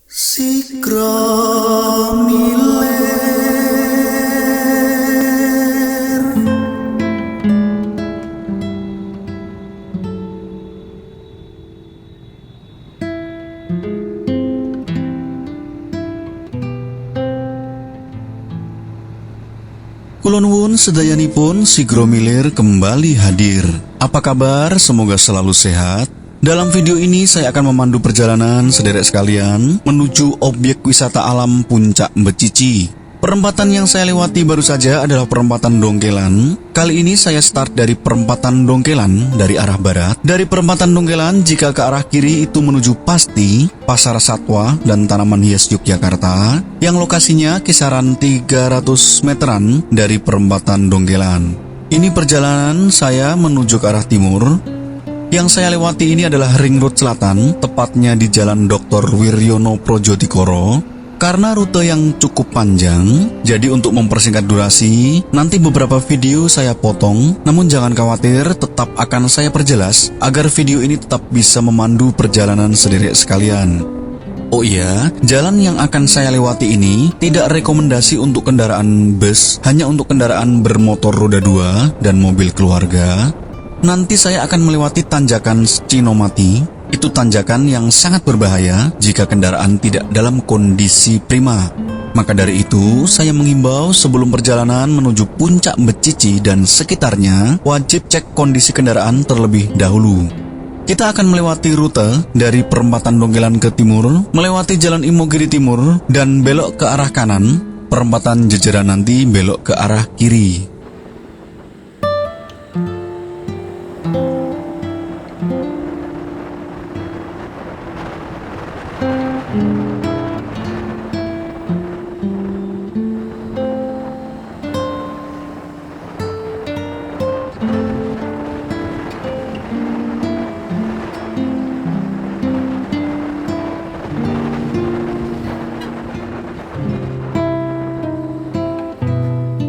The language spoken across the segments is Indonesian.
Sikro miler. Kulon wun sedayanipun Sigro Miler kembali hadir. Apa kabar? Semoga selalu sehat. Dalam video ini saya akan memandu perjalanan sederek sekalian menuju objek wisata alam Puncak Mbecici. Perempatan yang saya lewati baru saja adalah perempatan Dongkelan. Kali ini saya start dari perempatan Dongkelan dari arah barat. Dari perempatan Dongkelan jika ke arah kiri itu menuju Pasti, Pasar Satwa dan Tanaman Hias Yogyakarta yang lokasinya kisaran 300 meteran dari perempatan Dongkelan. Ini perjalanan saya menuju ke arah timur. Yang saya lewati ini adalah Ring Road Selatan, tepatnya di Jalan Dr. Wiryono Projodikoro. Karena rute yang cukup panjang, jadi untuk mempersingkat durasi, nanti beberapa video saya potong. Namun jangan khawatir, tetap akan saya perjelas agar video ini tetap bisa memandu perjalanan sederek sekalian. Oh iya, jalan yang akan saya lewati ini tidak rekomendasi untuk kendaraan bus, hanya untuk kendaraan bermotor roda 2 dan mobil keluarga. Nanti saya akan melewati tanjakan Cinomati. Itu tanjakan yang sangat berbahaya jika kendaraan tidak dalam kondisi prima. Maka dari itu, saya mengimbau sebelum perjalanan menuju Puncak Mbecici dan sekitarnya, wajib cek kondisi kendaraan terlebih dahulu. Kita akan melewati rute dari perempatan Dongkelan ke timur, melewati Jalan Imogiri Timur, dan belok ke arah kanan. Perempatan Jejeran nanti belok ke arah kiri.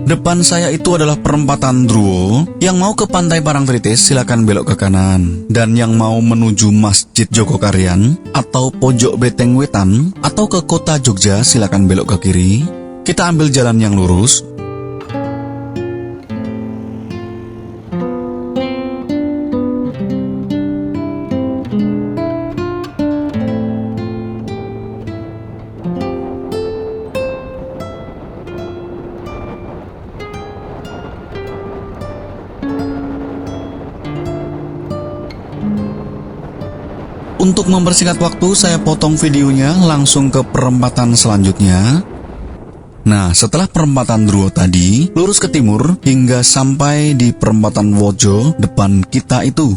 Depan saya itu adalah perempatan Druwo. Yang mau ke Pantai Parangtritis silakan belok ke kanan. Dan yang mau menuju Masjid Jogokarian atau Pojok Beteng Wetan atau ke Kota Jogja silakan belok ke kiri. Kita ambil jalan yang lurus. Untuk mempersingkat waktu, saya potong videonya langsung ke perempatan selanjutnya. Nah, setelah perempatan Druwo tadi, lurus ke timur hingga sampai di perempatan Wojo depan kita itu.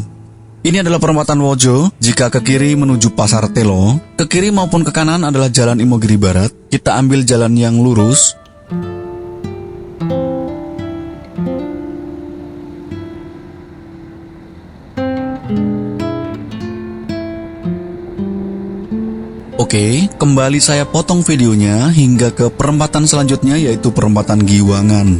Ini adalah perempatan Wojo. Jika ke kiri menuju Pasar Telo, ke kiri maupun ke kanan adalah Jalan Imogiri Barat. Kita ambil jalan yang lurus. Oke, kembali saya potong videonya hingga ke perempatan selanjutnya yaitu perempatan Giwangan.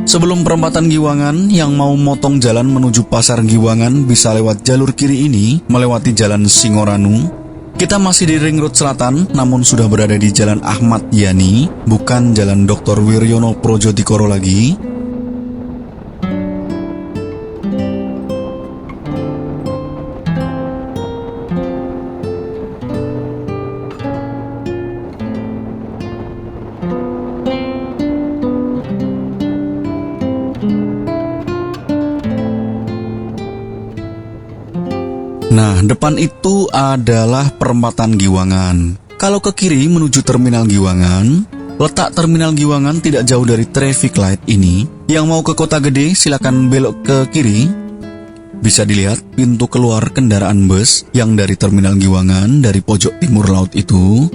Sebelum perempatan Giwangan, yang mau motong jalan menuju Pasar Giwangan bisa lewat jalur kiri ini, melewati Jalan Singoranu. Kita masih di Ring Road Selatan, namun sudah berada di Jalan Ahmad Yani, bukan Jalan Dr. Wiryono Projodikoro lagi. Nah, depan itu adalah perempatan Giwangan. Kalau ke kiri menuju Terminal Giwangan, letak Terminal Giwangan tidak jauh dari traffic light ini. Yang mau ke Kota Gede silakan belok ke kiri. Bisa dilihat pintu keluar kendaraan bus yang dari Terminal Giwangan dari pojok timur laut itu.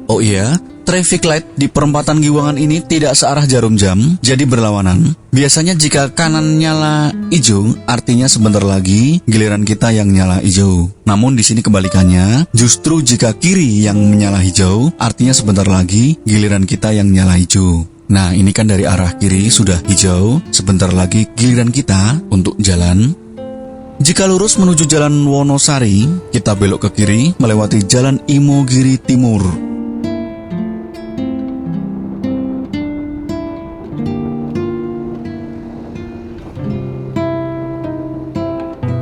Oh iya, traffic light di perempatan Giwangan ini tidak searah jarum jam, jadi berlawanan. Biasanya jika kanan nyala hijau, artinya sebentar lagi giliran kita yang nyala hijau. Namun di sini kebalikannya, justru jika kiri yang menyala hijau, artinya sebentar lagi giliran kita yang nyala hijau. Nah, ini kan dari arah kiri sudah hijau, sebentar lagi giliran kita untuk jalan. Jika lurus menuju Jalan Wonosari, kita belok ke kiri melewati Jalan Imogiri Timur.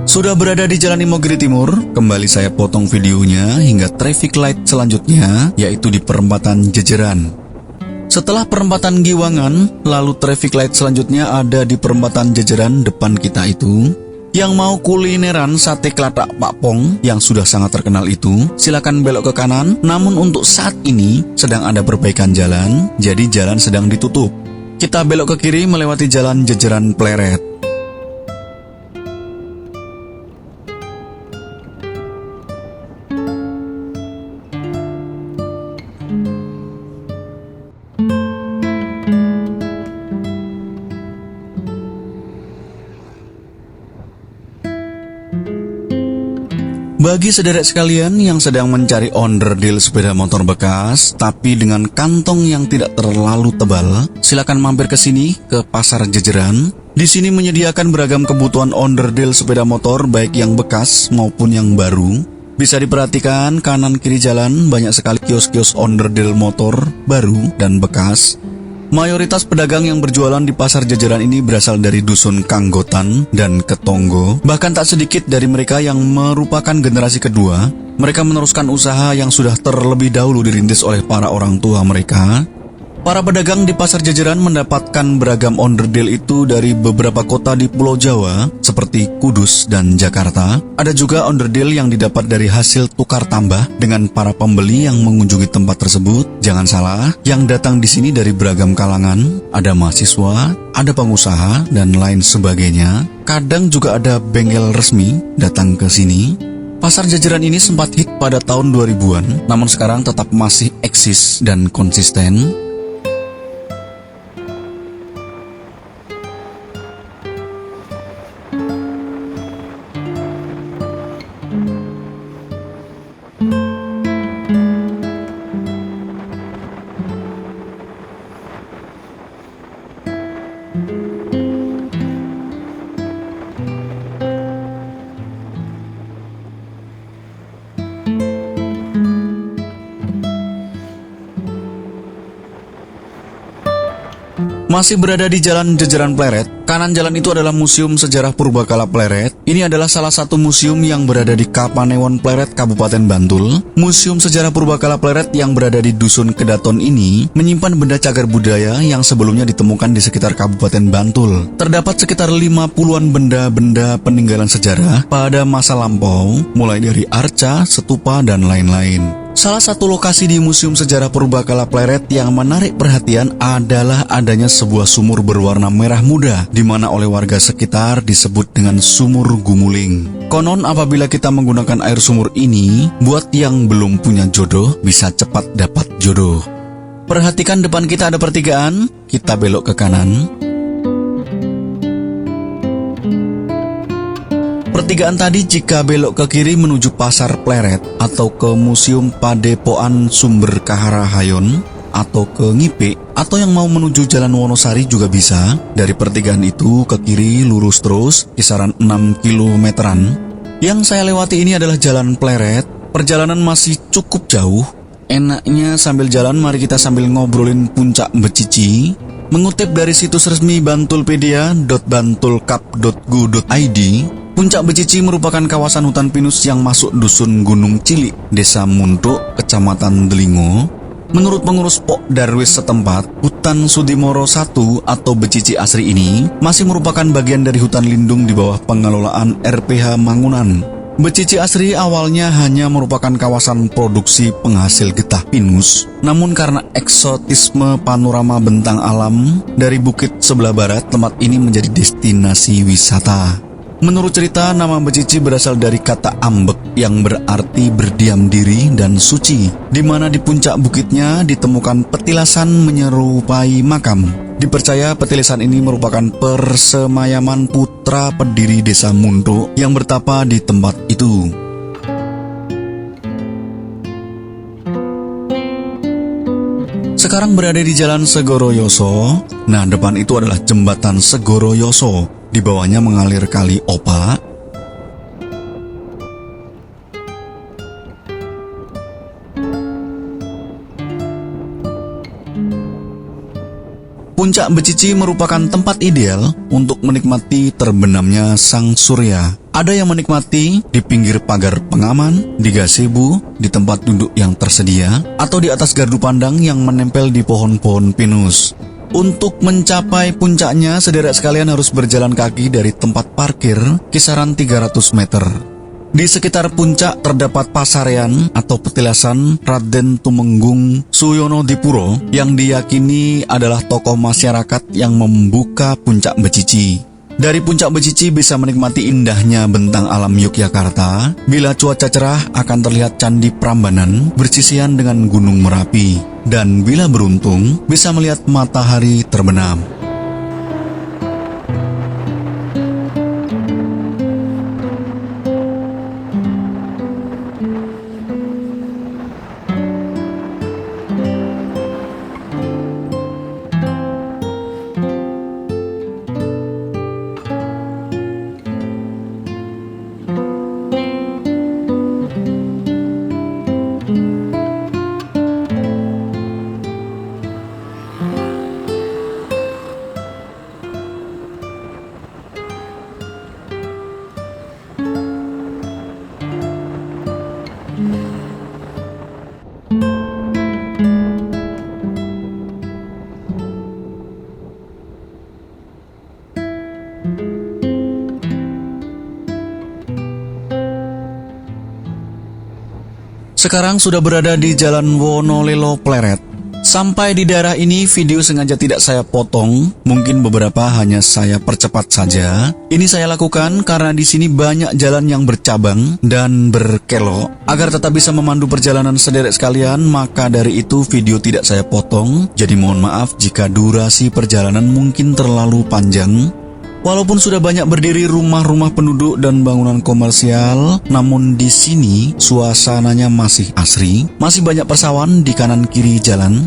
Sudah berada di Jalan Imogiri Timur, kembali saya potong videonya hingga traffic light selanjutnya, yaitu di perempatan Jejeran. Setelah perempatan Giwangan, lalu traffic light selanjutnya ada di perempatan Jejeran depan kita itu. Yang mau kulineran sate kelatak Pak Pong yang sudah sangat terkenal itu, silakan belok ke kanan. Namun untuk saat ini sedang ada perbaikan jalan, jadi jalan sedang ditutup. Kita belok ke kiri melewati Jalan Jejeran Pleret. Bagi sederek sekalian yang sedang mencari onderdil sepeda motor bekas, tapi dengan kantong yang tidak terlalu tebal, silakan mampir ke sini, ke Pasar Jejeran. Di sini menyediakan beragam kebutuhan onderdil sepeda motor, baik yang bekas maupun yang baru. Bisa diperhatikan kanan kiri jalan banyak sekali kios-kios onderdil motor baru dan bekas. Mayoritas pedagang yang berjualan di Pasar Jejeran ini berasal dari dusun Kanggotan dan Ketonggo. Bahkan tak sedikit dari mereka yang merupakan generasi kedua. Mereka meneruskan usaha yang sudah terlebih dahulu dirintis oleh para orang tua mereka. Para pedagang di Pasar Jejeran mendapatkan beragam onderdil itu dari beberapa kota di Pulau Jawa, seperti Kudus dan Jakarta. Ada juga onderdil yang didapat dari hasil tukar tambah dengan para pembeli yang mengunjungi tempat tersebut. Jangan salah, yang datang di sini dari beragam kalangan, ada mahasiswa, ada pengusaha, dan lain sebagainya. Kadang juga ada bengkel resmi datang ke sini. Pasar Jejeran ini sempat hit pada tahun 2000-an, namun sekarang tetap masih eksis dan konsisten. Masih berada di Jalan Jejeran Pleret, kanan jalan itu adalah Museum Sejarah Purbakala Pleret. Ini adalah salah satu museum yang berada di Kapanewon Pleret, Kabupaten Bantul. Museum Sejarah Purbakala Pleret yang berada di Dusun Kedaton ini menyimpan benda cagar budaya yang sebelumnya ditemukan di sekitar Kabupaten Bantul. Terdapat sekitar 50-an benda-benda peninggalan sejarah pada masa lampau, mulai dari arca, stupa, dan lain-lain. Salah satu lokasi di Museum Sejarah Purbakala Pleret yang menarik perhatian adalah adanya sebuah sumur berwarna merah muda, di mana oleh warga sekitar disebut dengan Sumur Gumuling. Konon apabila kita menggunakan air sumur ini, buat yang belum punya jodoh bisa cepat dapat jodoh. Perhatikan depan kita ada pertigaan, kita belok ke kanan. Pertigaan tadi jika belok ke kiri menuju Pasar Pleret atau ke Museum Padepokan Sumber Kaharahayon atau ke Ngipe, atau yang mau menuju Jalan Wonosari juga bisa. Dari pertigaan itu ke kiri lurus terus kisaran 6 kilometeran. Yang saya lewati ini adalah Jalan Pleret. Perjalanan masih cukup jauh. Enaknya sambil jalan mari kita sambil ngobrolin puncak Becici. Mengutip dari situs resmi bantulpedia.bantulkap.go.id, Puncak Becici merupakan kawasan hutan pinus yang masuk Dusun Gunung Cilik, Desa Muntuk, Kecamatan Delingo. Menurut pengurus Pok Darwis setempat, hutan Sudimoro 1 atau Becici Asri ini masih merupakan bagian dari hutan lindung di bawah pengelolaan RPH Mangunan. Becici Asri awalnya hanya merupakan kawasan produksi penghasil getah pinus, namun karena eksotisme panorama bentang alam dari bukit sebelah barat, tempat ini menjadi destinasi wisata. Menurut cerita, nama Becici berasal dari kata ambek yang berarti berdiam diri dan suci, di mana di puncak bukitnya ditemukan petilasan menyerupai makam. Dipercaya petilasan ini merupakan persemayaman putra pendiri Desa Muntuk yang bertapa di tempat itu. Sekarang berada di Jalan Segoroyoso. Nah, depan itu adalah jembatan Segoroyoso. Di bawahnya mengalir kali Opa. Puncak Becici merupakan tempat ideal untuk menikmati terbenamnya sang surya. Ada yang menikmati di pinggir pagar pengaman, di gazebo, di tempat duduk yang tersedia, atau di atas gardu pandang yang menempel di pohon-pohon pinus. Untuk mencapai puncaknya, sederek sekalian harus berjalan kaki dari tempat parkir kisaran 300 meter. Di sekitar puncak terdapat pasarean atau petilasan Raden Tumenggung Suyono Dipuro yang diyakini adalah tokoh masyarakat yang membuka Puncak Becici. Dari Puncak Becici bisa menikmati indahnya bentang alam Yogyakarta. Bila cuaca cerah akan terlihat Candi Prambanan bersisian dengan Gunung Merapi. Dan bila beruntung bisa melihat matahari terbenam. Sekarang sudah berada di Jalan Wonolelo Pleret. Sampai di daerah ini video sengaja tidak saya potong, mungkin beberapa hanya saya percepat saja. Ini saya lakukan karena di sini banyak jalan yang bercabang dan berkelok. Agar tetap bisa memandu perjalanan sederek sekalian, maka dari itu video tidak saya potong. Jadi mohon maaf jika durasi perjalanan mungkin terlalu panjang. Walaupun sudah banyak berdiri rumah-rumah penduduk dan bangunan komersial, namun di sini suasananya masih asri, masih banyak persawahan di kanan kiri jalan.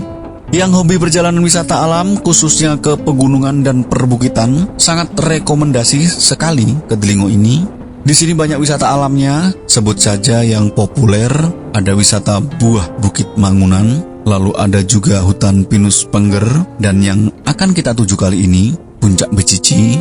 Yang hobi perjalanan wisata alam, khususnya ke pegunungan dan perbukitan, sangat rekomendasi sekali ke Delingo ini. Di sini banyak wisata alamnya, sebut saja yang populer, ada wisata buah Bukit Mangunan, lalu ada juga hutan pinus Pengger, dan yang akan kita tuju kali ini, Puncak Becici.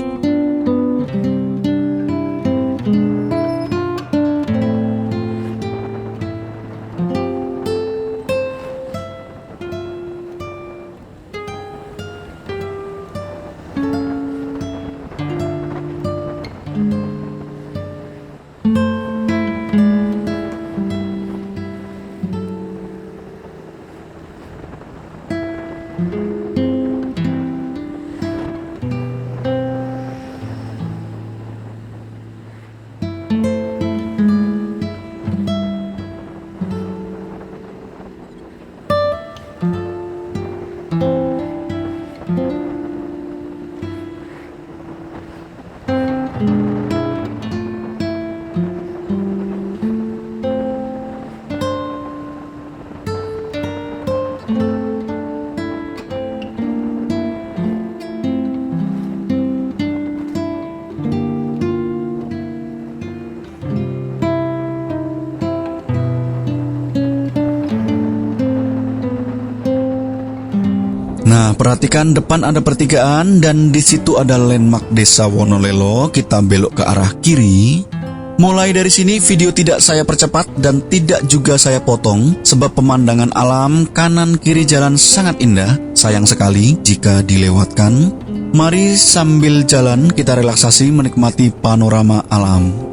Nah, perhatikan depan ada pertigaan dan di situ ada landmark Desa Wonolelo. Kita belok ke arah kiri. Mulai dari sini video tidak saya percepat dan tidak juga saya potong sebab pemandangan alam kanan kiri jalan sangat indah. Sayang sekali jika dilewatkan. Mari sambil jalan kita relaksasi menikmati panorama alam.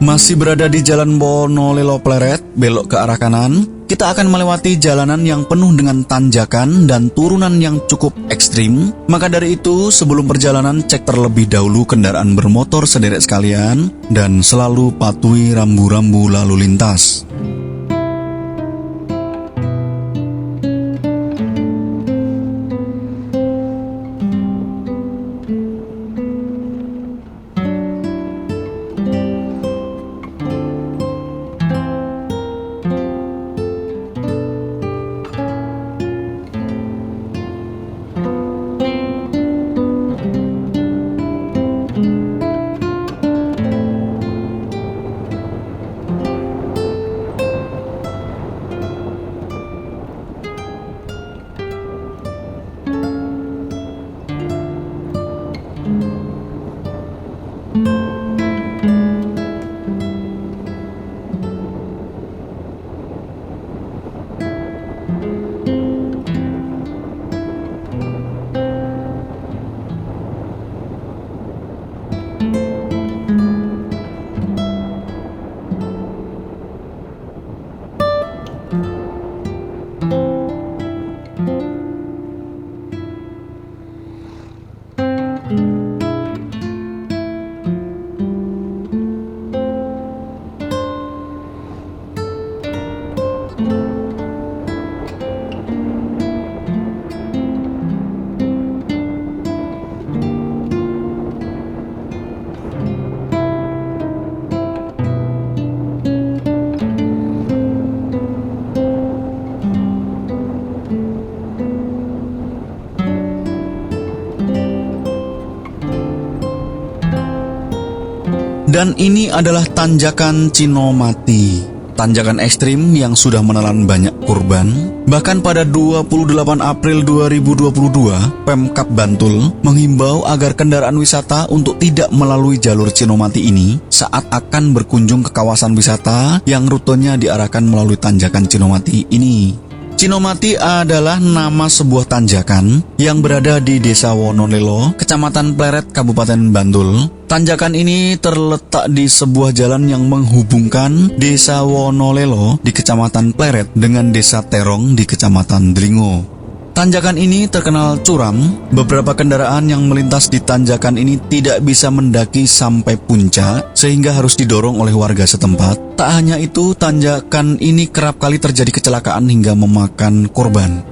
Masih berada di Jalan Wonolelo Pleret, belok ke arah kanan, kita akan melewati jalanan yang penuh dengan tanjakan dan turunan yang cukup ekstrim. Maka dari itu, sebelum perjalanan cek terlebih dahulu kendaraan bermotor sederek sekalian dan selalu patuhi rambu-rambu lalu lintas. Dan ini adalah tanjakan Cinomati. Tanjakan ekstrim yang sudah menelan banyak korban. Bahkan pada 28 April 2022, Pemkab Bantul menghimbau agar kendaraan wisata untuk tidak melalui jalur Cinomati ini saat akan berkunjung ke kawasan wisata yang rutenya diarahkan melalui tanjakan Cinomati ini. Cinomati adalah nama sebuah tanjakan yang berada di Desa Wonolelo, Kecamatan Pleret, Kabupaten Bantul. Tanjakan ini terletak di sebuah jalan yang menghubungkan Desa Wonolelo di Kecamatan Pleret dengan Desa Terong di Kecamatan Dringo. Tanjakan ini terkenal curam. Beberapa kendaraan yang melintas di tanjakan ini tidak bisa mendaki sampai puncak sehingga harus didorong oleh warga setempat. Tak hanya itu, tanjakan ini kerap kali terjadi kecelakaan hingga memakan korban.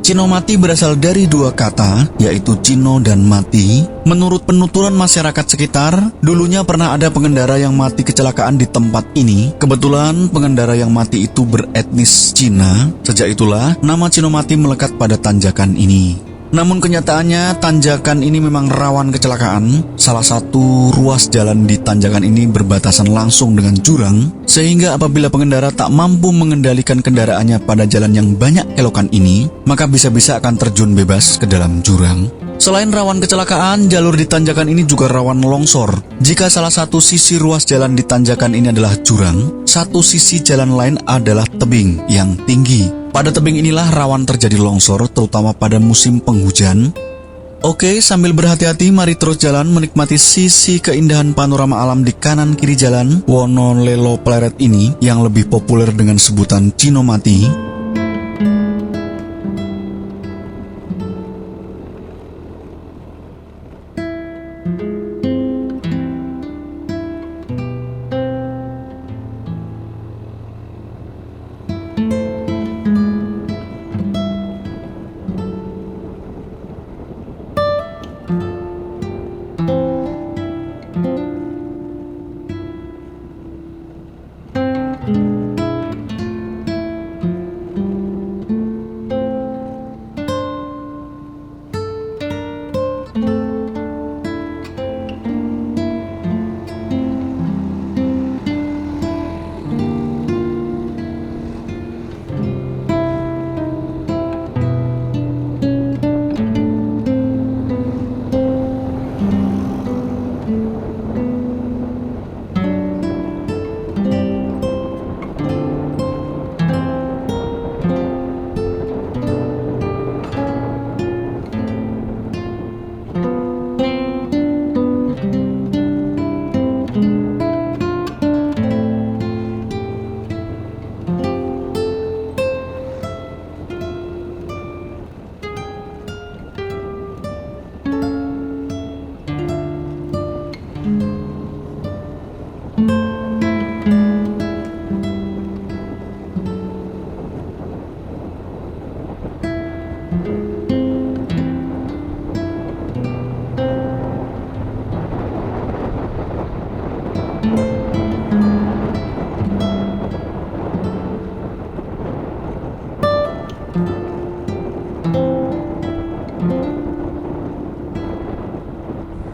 Cinomati berasal dari dua kata, yaitu Cino dan Mati. Menurut penuturan masyarakat sekitar, dulunya pernah ada pengendara yang mati kecelakaan di tempat ini. Kebetulan pengendara yang mati itu beretnis Cina. Sejak itulah nama Cinomati melekat pada tanjakan ini. Namun kenyataannya tanjakan ini memang rawan kecelakaan. Salah satu ruas jalan di tanjakan ini berbatasan langsung dengan jurang, sehingga apabila pengendara tak mampu mengendalikan kendaraannya pada jalan yang banyak kelokan ini, maka bisa-bisa akan terjun bebas ke dalam jurang. Selain rawan kecelakaan, jalur di tanjakan ini juga rawan longsor. Jika salah satu sisi ruas jalan di tanjakan ini adalah jurang, satu sisi jalan lain adalah tebing yang tinggi. Pada tebing inilah rawan terjadi longsor, terutama pada musim penghujan. Oke, sambil berhati-hati, mari terus jalan menikmati sisi keindahan panorama alam di kanan kiri jalan Wonolelo Pleret ini yang lebih populer dengan sebutan Cinomati.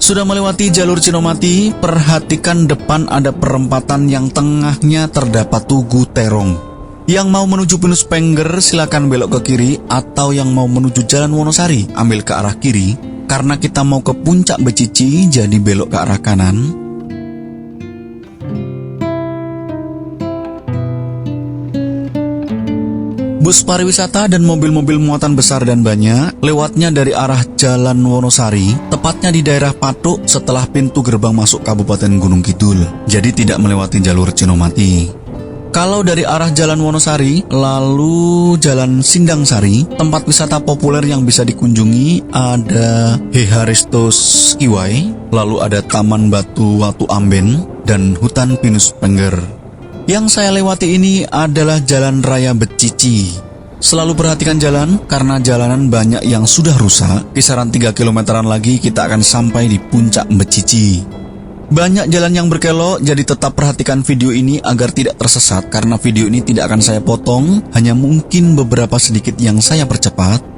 Sudah melewati jalur Cinomati, perhatikan depan ada perempatan yang tengahnya terdapat Tugu Terong. Yang mau menuju Pinus Pengger silakan belok ke kiri, atau yang mau menuju Jalan Wonosari ambil ke arah kiri. Karena kita mau ke Puncak Becici, jadi belok ke arah kanan. Bus pariwisata dan mobil-mobil muatan besar dan banyak lewatnya dari arah Jalan Wonosari, tepatnya di daerah Patuk setelah pintu gerbang masuk Kabupaten Gunung Kidul, jadi tidak melewati jalur Cinomati. Kalau dari arah Jalan Wonosari, lalu Jalan Singgangsari, tempat wisata populer yang bisa dikunjungi ada Heharistos Kiwai, lalu ada Taman Batu Watu Amben, dan Hutan Pinus Pengger. Yang saya lewati ini adalah Jalan Raya Becici. Selalu perhatikan jalan, karena jalanan banyak yang sudah rusak. Kisaran 3 kilometeran lagi kita akan sampai di Puncak Becici. Banyak jalan yang berkelok, jadi tetap perhatikan video ini agar tidak tersesat. Karena video ini tidak akan saya potong, hanya mungkin beberapa sedikit yang saya percepat.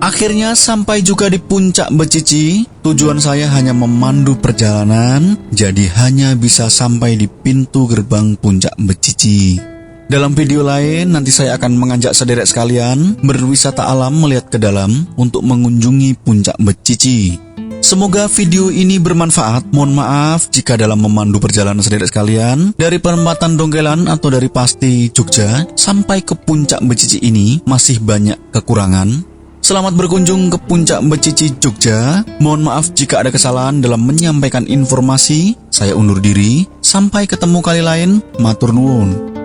Akhirnya sampai juga di Puncak Becici. Tujuan saya hanya memandu perjalanan, jadi hanya bisa sampai di pintu gerbang Puncak Becici. Dalam video lain nanti saya akan mengajak sederek sekalian berwisata alam melihat ke dalam untuk mengunjungi Puncak Becici. Semoga video ini bermanfaat. Mohon maaf jika dalam memandu perjalanan sederek sekalian dari perempatan Dongkelan atau dari Pasti Jogja sampai ke Puncak Becici ini masih banyak kekurangan. Selamat berkunjung ke Puncak Becici Jogja. Mohon maaf jika ada kesalahan dalam menyampaikan informasi. Saya undur diri. Sampai ketemu kali lain. Matur nuwun.